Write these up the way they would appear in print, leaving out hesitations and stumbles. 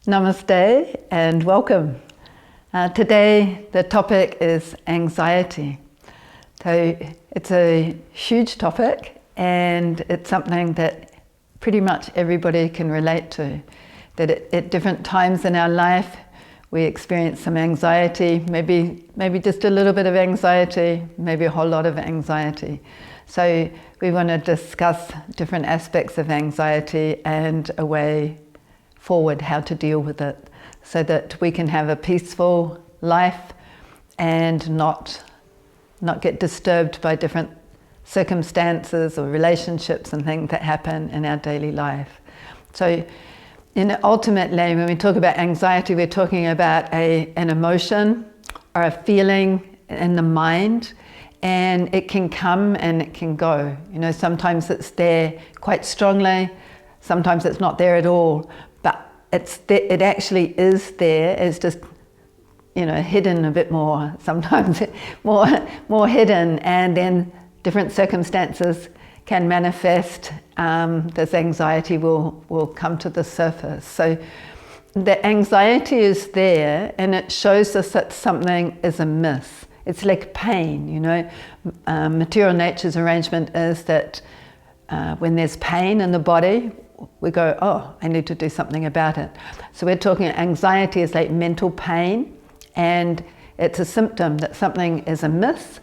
Namaste and welcome. Today the topic is anxiety. So it's a huge topic and it's something that pretty much everybody can relate to. That at different times in our life we experience some anxiety, maybe just a little bit of anxiety, maybe a whole lot of anxiety. So we want to discuss different aspects of anxiety and a way forward how to deal with it so that we can have a peaceful life and not get disturbed by different circumstances or relationships and things that happen in our daily life. So ultimately when we talk about anxiety, we're talking about an emotion or a feeling in the mind, and it can come and it can go. Sometimes it's there quite strongly, sometimes it's not there at all. It actually is there. It's just, hidden a bit more. Sometimes more hidden, and then different circumstances can manifest. This anxiety will come to the surface. So the anxiety is there, and it shows us that something is amiss. It's like pain. Material nature's arrangement is that when there's pain in the body, we go, oh, I need to do something about it. So we're talking anxiety is like mental pain, and it's a symptom that something is amiss,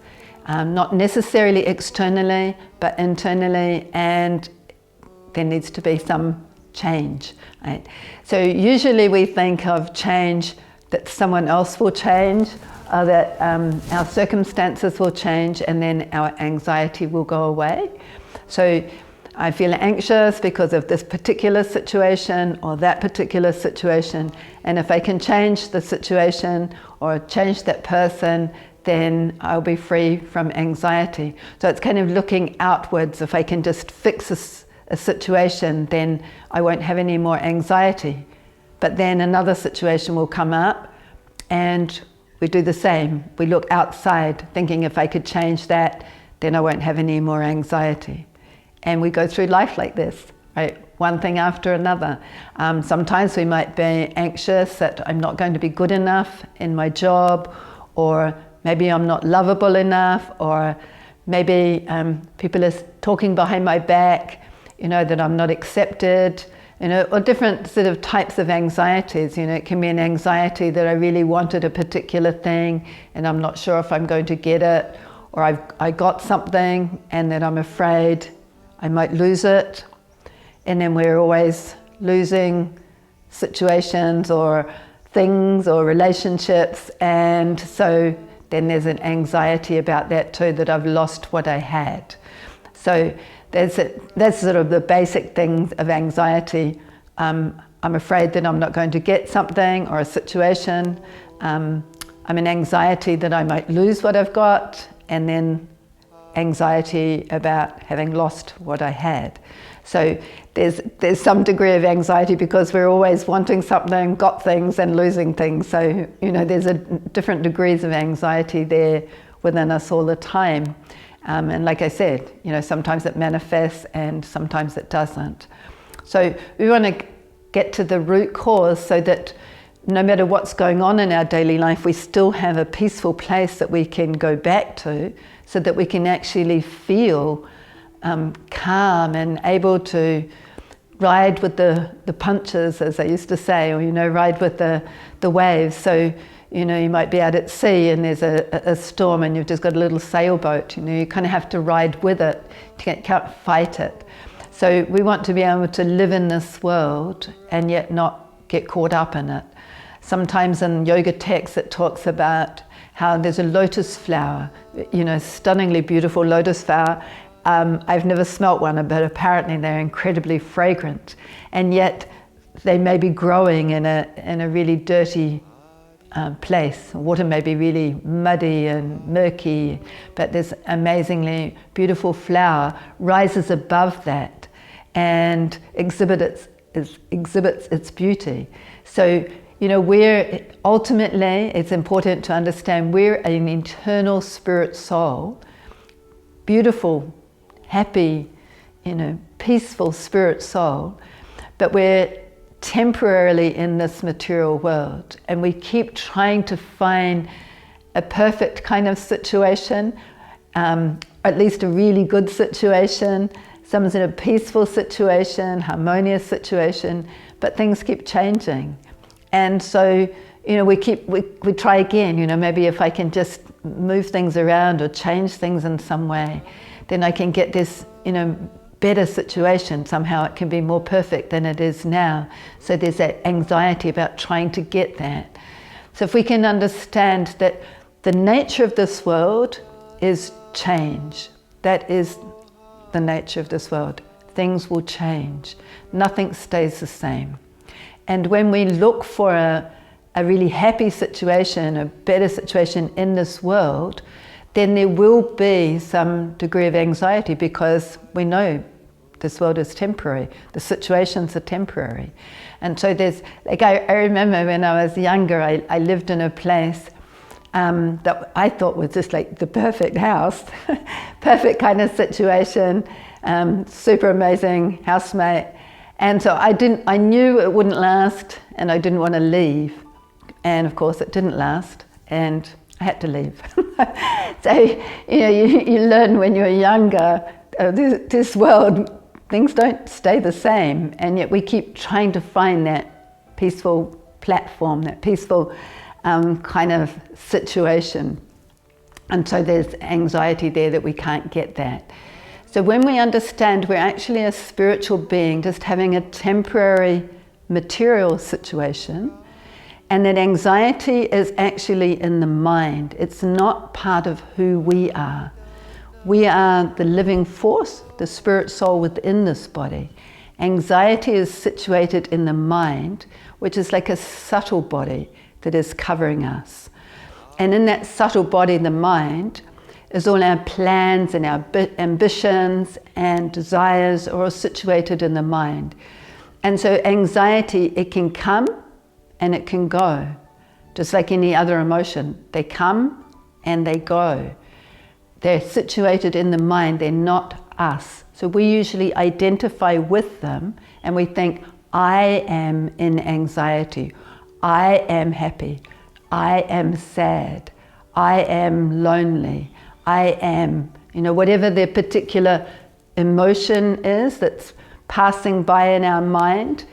not necessarily externally, but internally, and there needs to be some change. Right? So usually we think of change that someone else will change, or that our circumstances will change, and then our anxiety will go away. So I feel anxious because of this particular situation or that particular situation, and if I can change the situation or change that person, then I'll be free from anxiety. So it's kind of looking outwards. If I can just fix a situation, then I won't have any more anxiety. But then another situation will come up and we do the same. We look outside thinking if I could change that, then I won't have any more anxiety. And we go through life like this, right? One thing after another. Sometimes we might be anxious that I'm not going to be good enough in my job, or maybe I'm not lovable enough, or maybe people are talking behind my back, that I'm not accepted, or different sort of types of anxieties. It can be an anxiety that I really wanted a particular thing and I'm not sure if I'm going to get it, or I got something and that I'm afraid I might lose it. And then we're always losing situations or things or relationships, and so then there's an anxiety about that too, that I've lost what I had. So that's sort of the basic things of anxiety. I'm afraid that I'm not going to get something or a situation. I'm in anxiety that I might lose what I've got, and then anxiety about having lost what I had. So there's some degree of anxiety because we're always wanting something, got things and losing things. So there's different degrees of anxiety there within us all the time. And like I said, sometimes it manifests and sometimes it doesn't. So we want to get to the root cause so that no matter what's going on in our daily life, we still have a peaceful place that we can go back to, so that we can actually feel calm and able to ride with the punches, as I used to say, or ride with the waves. So you might be out at sea and there's a storm and you've just got a little sailboat. You kind of have to ride with it. You can't fight it. So we want to be able to live in this world and yet not get caught up in it. Sometimes in yoga texts it talks about how there's a lotus flower, stunningly beautiful lotus flower. I've never smelt one, but apparently they're incredibly fragrant, and yet they may be growing in a really dirty place. Water may be really muddy and murky, but this amazingly beautiful flower rises above that and exhibits its beauty. So we're ultimately, it's important to understand we're an internal spirit soul, beautiful, happy, peaceful spirit soul, but we're temporarily in this material world, and we keep trying to find a perfect kind of situation, at least a really good situation. Someone's in a peaceful situation, harmonious situation, but things keep changing. And so, we try again, maybe if I can just move things around or change things in some way, then I can get this, better situation. Somehow it can be more perfect than it is now. So there's that anxiety about trying to get that. So if we can understand that the nature of this world is change. That is the nature of this world. Things will change. Nothing stays the same. And when we look for a really happy situation, a better situation in this world, then there will be some degree of anxiety, because we know this world is temporary. The situations are temporary. And so there's, I remember when I was younger, I lived in a place that I thought was just like the perfect house, perfect kind of situation, super amazing housemate. And so I knew it wouldn't last, and I didn't want to leave. And of course it didn't last, and I had to leave. So, you learn when you're younger, this world, things don't stay the same, and yet we keep trying to find that peaceful platform, that peaceful kind of situation. And so there's anxiety there that we can't get that. So when we understand we're actually a spiritual being just having a temporary material situation, and that anxiety is actually in the mind. It's not part of who we are. We are the living force, the spirit soul within this body. Anxiety is situated in the mind, which is like a subtle body that is covering us. And in that subtle body, the mind, is all our plans and our ambitions and desires are all situated in the mind. And so anxiety, it can come and it can go, just like any other emotion. They come and they go. They're situated in the mind, they're not us. So we usually identify with them and we think, I am in anxiety, I am happy, I am sad, I am lonely, I am, whatever their particular emotion is that's passing by in our mind,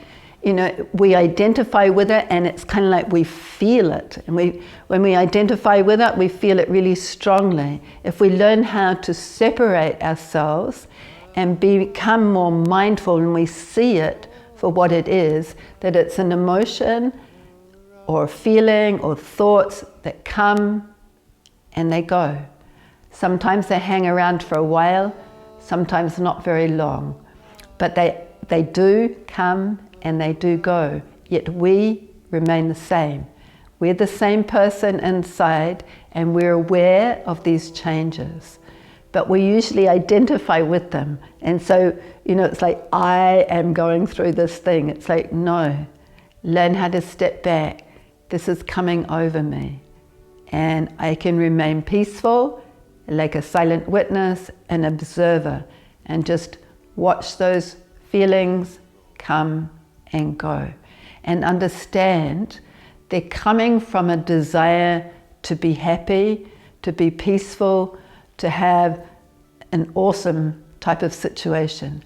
we identify with it, and it's kind of like we feel it. And when we identify with it, we feel it really strongly. If we learn how to separate ourselves and become more mindful, and we see it for what it is, that it's an emotion or a feeling or thoughts that come and they go. Sometimes they hang around for a while, sometimes not very long, but they do come and they do go, yet we remain the same. We're the same person inside, and we're aware of these changes, but we usually identify with them. And so, it's like, I am going through this thing. It's like, no, learn how to step back. This is coming over me, and I can remain peaceful, like a silent witness, an observer, and just watch those feelings come and go, and understand they're coming from a desire to be happy, to be peaceful, to have an awesome type of situation.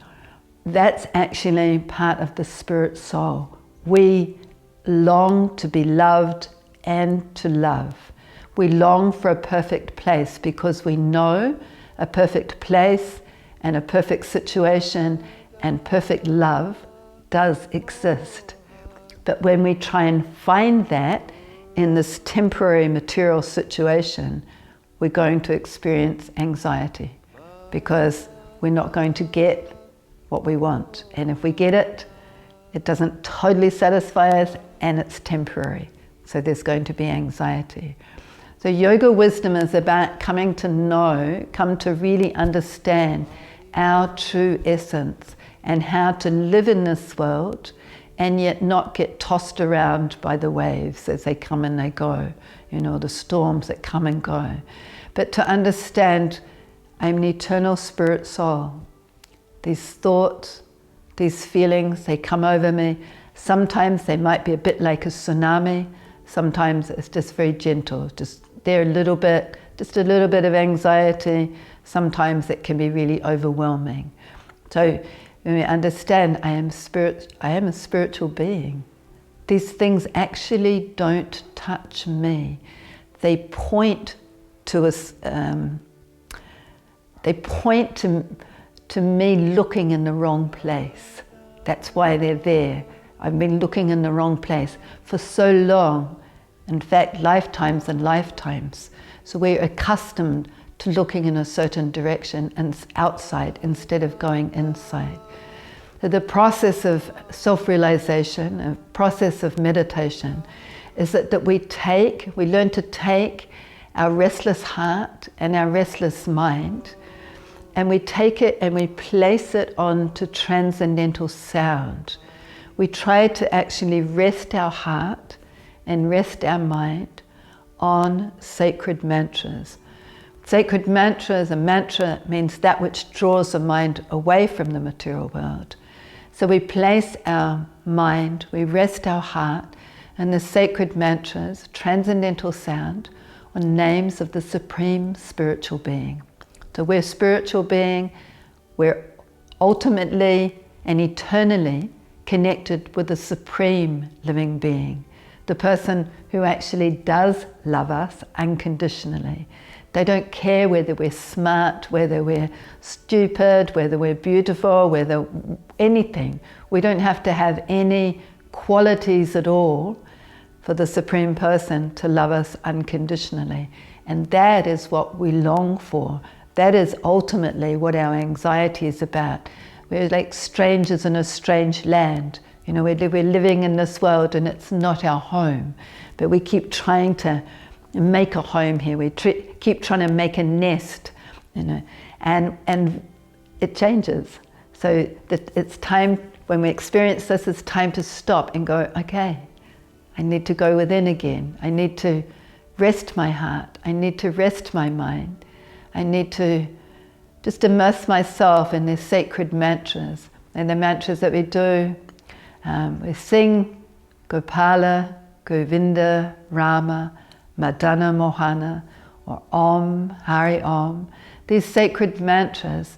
That's actually part of the spirit soul. We long to be loved and to love. We long for a perfect place because we know a perfect place and a perfect situation and perfect love does exist. But when we try and find that in this temporary material situation, we're going to experience anxiety because we're not going to get what we want. And if we get it, it doesn't totally satisfy us and it's temporary. So there's going to be anxiety. So yoga wisdom is about coming to know, come to really understand our true essence and how to live in this world and yet not get tossed around by the waves as they come and they go, the storms that come and go. But to understand I'm an eternal spirit soul. These thoughts, these feelings, they come over me. Sometimes they might be a bit like a tsunami. Sometimes it's just very gentle, just there a little bit, just a little bit of anxiety. Sometimes it can be really overwhelming. So when we understand I am a spiritual being, these things actually don't touch me. They point to us. They point to me looking in the wrong place. That's why they're there. I've been looking in the wrong place for so long. In fact, lifetimes and lifetimes. So we're accustomed to looking in a certain direction and outside instead of going inside. So the process of self-realization, a process of meditation, is that we learn to take our restless heart and our restless mind, and we take it and we place it onto transcendental sound. We try to actually rest our heart and rest our mind on sacred mantras. Sacred mantras, a mantra means that which draws the mind away from the material world. So we place our mind, we rest our heart, and the sacred mantras, transcendental sound, are names of the supreme spiritual being. So we're a spiritual being, we're ultimately and eternally connected with the supreme living being, the person who actually does love us unconditionally. They don't care whether we're smart, whether we're stupid, whether we're beautiful, whether anything. We don't have to have any qualities at all for the Supreme Person to love us unconditionally. And that is what we long for. That is ultimately what our anxiety is about. We're like strangers in a strange land. You know, we're living in this world and it's not our home. But we keep trying to make a home here. We keep trying to make a nest, you know, and it changes. So it's time, when we experience this, it's time to stop and go, okay, I need to go within again. I need to rest my heart. I need to rest my mind. I need to just immerse myself in these sacred mantras. And the mantras that we do, we sing Gopala, Govinda, Rama, Madana Mohana, or Om, Hari Om. These sacred mantras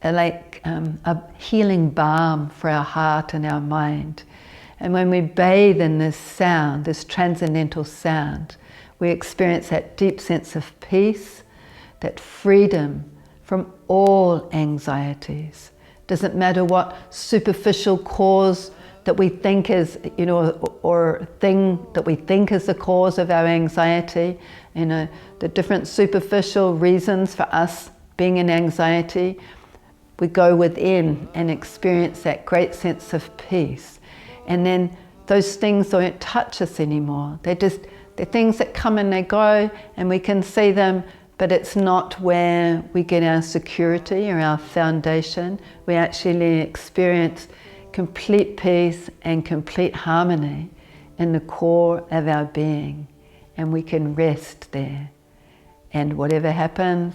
are like a healing balm for our heart and our mind. And when we bathe in this sound, this transcendental sound, we experience that deep sense of peace, that freedom from all anxieties. Doesn't matter what superficial cause that we think is, you know, or thing that we think is the cause of our anxiety, you know, the different superficial reasons for us being in anxiety, we go within and experience that great sense of peace. And then those things don't touch us anymore. They're things that come and they go, and we can see them, but it's not where we get our security or our foundation. We actually experience complete peace and complete harmony in the core of our being, and we can rest there. And whatever happens,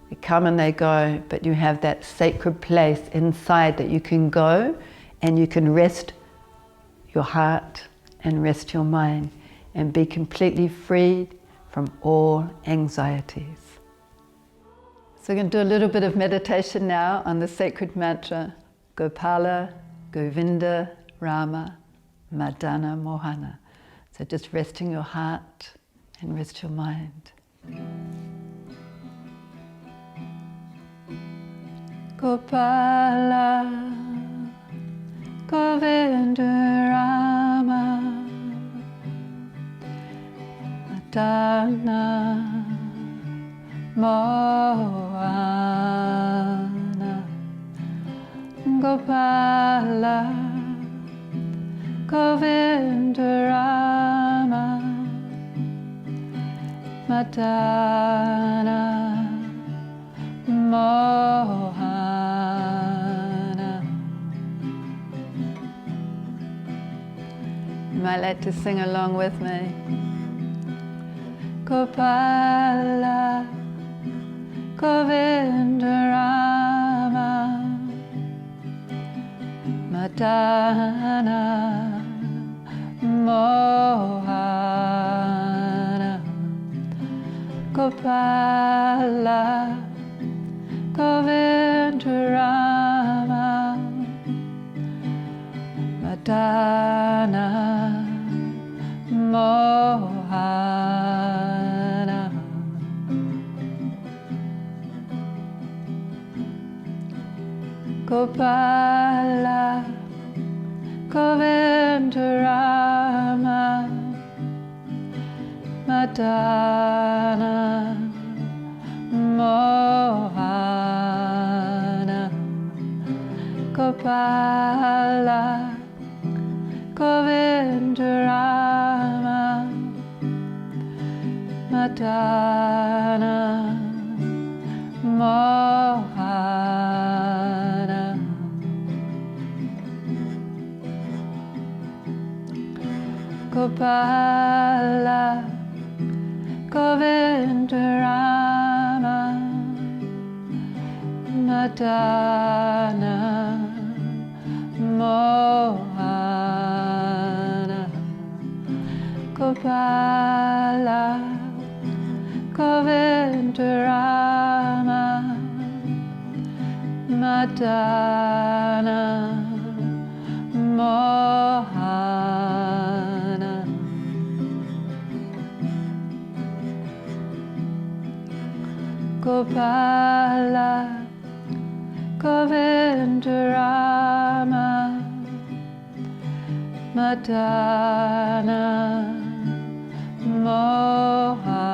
they come and they go, but you have that sacred place inside that you can go and you can rest your heart and rest your mind and be completely freed from all anxieties. So we're going to do a little bit of meditation now on the sacred mantra, Gopala, Govinda, Rama, Madana, Mohana. So just resting your heart and rest your mind. Gopala, Govinda, Rama, Madana, Mohana. Gopala, Govinda, Rama, Madana, Mohana. You might like to sing along with me. Gopala, Govinda, Rama, Madana, Gopala, Govindarama, Madana, Mohana. Gopala, Govindarama, Madana, Mohana. Gopala, Govindarama, Madana, Mohana. Gopala, Govindarama, Madana, Mohana. Gopala, Govindarama, Madana, Mohana. Gopala, Govindarama, Madana, Mohana.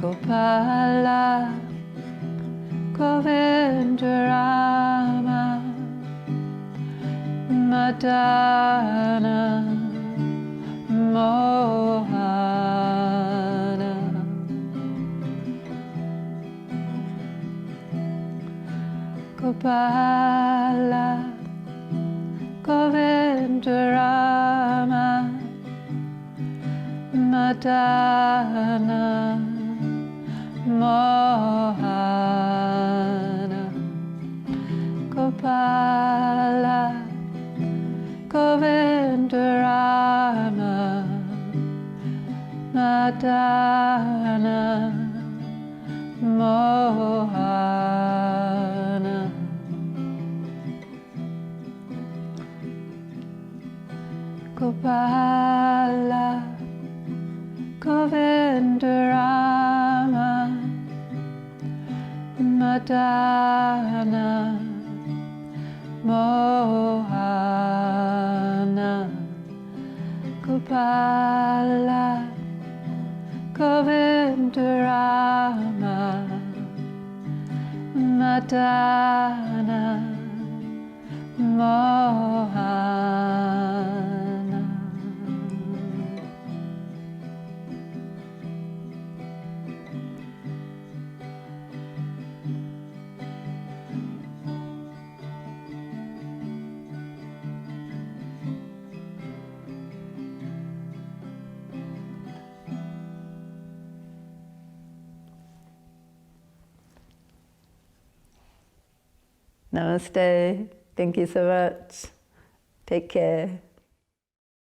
Gopala, Govindarama, Madana, Mohana. Gopala, Govindarama, Madana, Mohana. Gopala, Govindarama, Madana, Mohana. Gopala, Govindarama, Madana, Mohana. Gopala, Govindarama, Madana, Mohana. Namaste. Thank you so much. Take care.